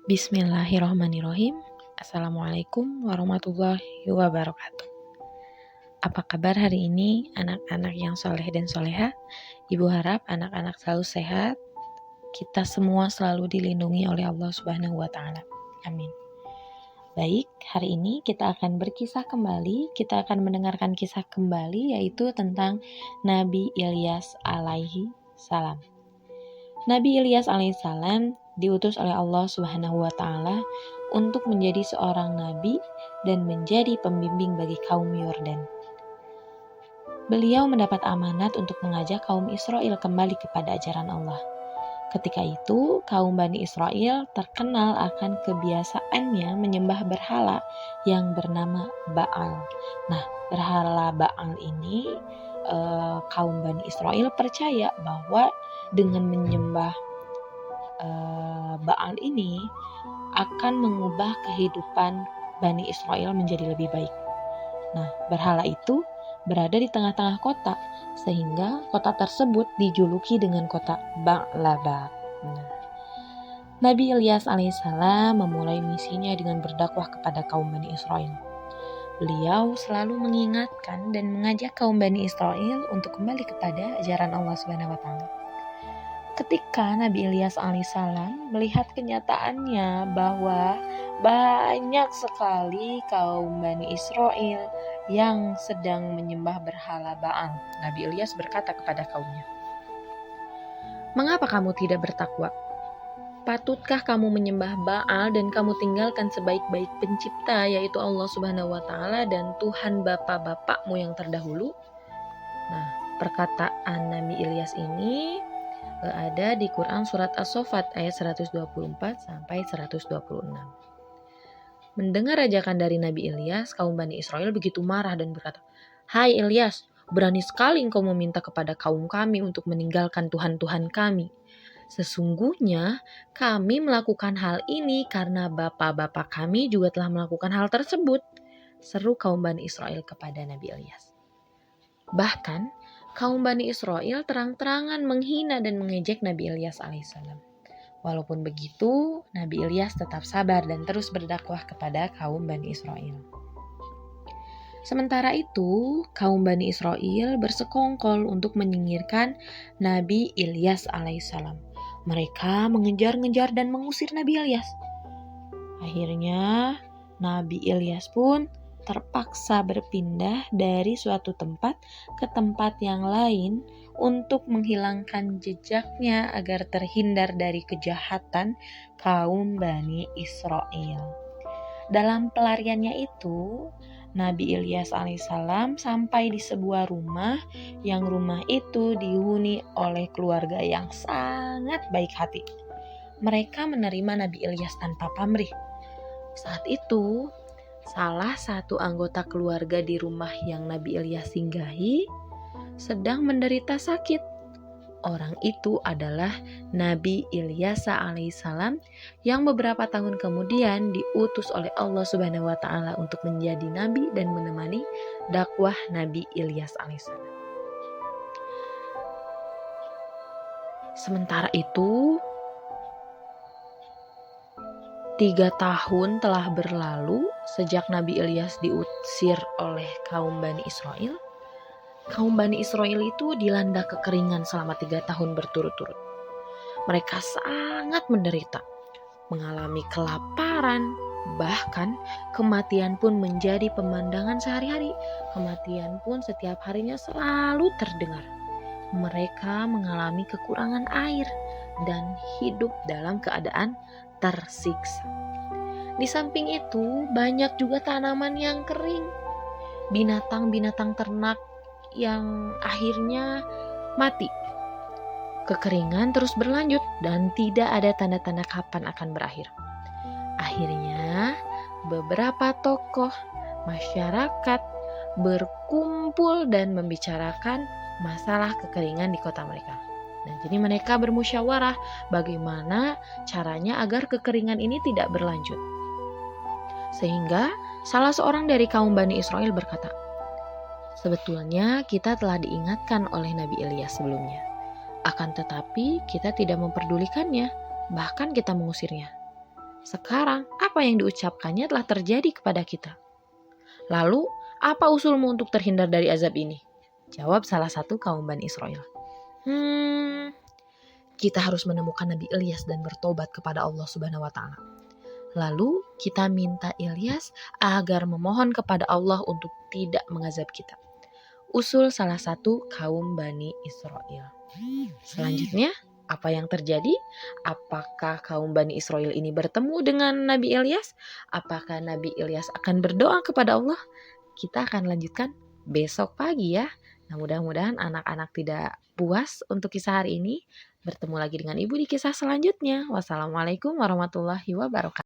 Bismillahirrahmanirrahim. Assalamualaikum warahmatullahi wabarakatuh. Apa kabar hari ini anak-anak yang soleh dan soleha? Ibu harap anak-anak selalu sehat. Kita semua selalu dilindungi oleh Allah Subhanahu wa Ta'ala. Amin. Baik, hari ini kita akan berkisah kembali. Kita akan mendengarkan kisah kembali, yaitu tentang Nabi Ilyas alaihi salam. Nabi Ilyas alaihissalam diutus oleh Allah Subhanahu wa Ta'ala untuk menjadi seorang nabi dan menjadi pembimbing bagi kaum Yordan. Beliau mendapat amanat untuk mengajak kaum Israel kembali kepada ajaran Allah. Ketika itu, kaum Bani Israel terkenal akan kebiasaannya menyembah berhala yang bernama Baal. Nah, berhala Baal ini kaum Bani Israel percaya bahwa dengan menyembah Baal ini akan mengubah kehidupan Bani Israel menjadi lebih baik. Nah, berhala itu berada di tengah-tengah kota, sehingga kota tersebut dijuluki dengan kota Ba'laba. Nah, Nabi Ilyas alaihissalam memulai misinya dengan berdakwah kepada kaum Bani Israel. Beliau selalu mengingatkan dan mengajak kaum Bani Israel untuk kembali kepada ajaran Allah Subhanahu wa Ta'ala. Ketika Nabi Ilyas alaihissalam melihat kenyataannya bahwa banyak sekali kaum Bani Israel yang sedang menyembah berhala Baal, Nabi Ilyas berkata kepada kaumnya, "Mengapa kamu tidak bertakwa? Patutkah kamu menyembah Baal dan kamu tinggalkan sebaik-baik pencipta, yaitu Allah Subhanahu wa Ta'ala dan Tuhan bapak-bapakmu yang terdahulu?" Nah, perkataan Nabi Ilyas ini ada di Quran surat As-Saffat ayat 124 sampai 126. Mendengar ajakan dari Nabi Ilyas, kaum Bani Israel begitu marah dan berkata, "Hai Ilyas, berani sekali engkau meminta kepada kaum kami untuk meninggalkan Tuhan-Tuhan kami. Sesungguhnya kami melakukan hal ini karena bapak-bapak kami juga telah melakukan hal tersebut," seru kaum Bani Israel kepada Nabi Ilyas. Bahkan kaum Bani Israel terang-terangan menghina dan mengejek Nabi Ilyas alaihissalam. Walaupun begitu, Nabi Ilyas tetap sabar dan terus berdakwah kepada kaum Bani Israel. Sementara itu, kaum Bani Israel bersekongkol untuk menyingkirkan Nabi Ilyas alaihissalam. Mereka mengejar-ngejar dan mengusir Nabi Ilyas. Akhirnya, Nabi Ilyas pun terpaksa berpindah dari suatu tempat ke tempat yang lain untuk menghilangkan jejaknya agar terhindar dari kejahatan kaum Bani Israel. Dalam pelariannya itu, Nabi Ilyas alaihissalam sampai di sebuah rumah yang rumah itu dihuni oleh keluarga yang sangat baik hati. Mereka menerima Nabi Ilyas tanpa pamrih. Saat itu, salah satu anggota keluarga di rumah yang Nabi Ilyas singgahi sedang menderita sakit. Orang itu adalah Nabi Ilyas alaihissalam yang beberapa tahun kemudian diutus oleh Allah Subhanahu wa Ta'ala untuk menjadi nabi dan menemani dakwah Nabi Ilyas alaihissalam. Sementara itu, 3 tahun telah berlalu sejak Nabi Ilyas diusir oleh kaum Bani Israel. Kaum Bani Israel itu dilanda kekeringan selama 3 tahun berturut-turut. Mereka sangat menderita, mengalami kelaparan, bahkan kematian pun menjadi pemandangan sehari-hari. Kematian pun setiap harinya selalu terdengar. Mereka mengalami kekurangan air dan hidup dalam keadaan tersiksa. Di samping itu, banyak juga tanaman yang kering, binatang-binatang ternak yang akhirnya mati. Kekeringan terus berlanjut dan tidak ada tanda-tanda kapan akan berakhir. Akhirnya, beberapa tokoh masyarakat berkumpul dan membicarakan masalah kekeringan di kota mereka. Nah, jadi mereka bermusyawarah bagaimana caranya agar kekeringan ini tidak berlanjut. Sehingga salah seorang dari kaum Bani Israel berkata, "Sebetulnya kita telah diingatkan oleh Nabi Ilyas sebelumnya. Akan tetapi kita tidak memperdulikannya, bahkan kita mengusirnya. Sekarang, apa yang diucapkannya telah terjadi kepada kita. Lalu, apa usulmu untuk terhindar dari azab ini? Jawab salah satu kaum Bani Israel. Kita harus menemukan Nabi Ilyas dan bertobat kepada Allah Subhanahu wa Ta'ala. Lalu kita minta Ilyas agar memohon kepada Allah untuk tidak mengazab kita. Usul salah satu kaum Bani Israel. Selanjutnya, apa yang terjadi? Apakah kaum Bani Israel ini bertemu dengan Nabi Ilyas? Apakah Nabi Ilyas akan berdoa kepada Allah? Kita akan lanjutkan besok pagi ya. Nah, mudah-mudahan anak-anak tidak puas untuk kisah hari ini. Bertemu lagi dengan Ibu di kisah selanjutnya. Wassalamualaikum warahmatullahi wabarakatuh.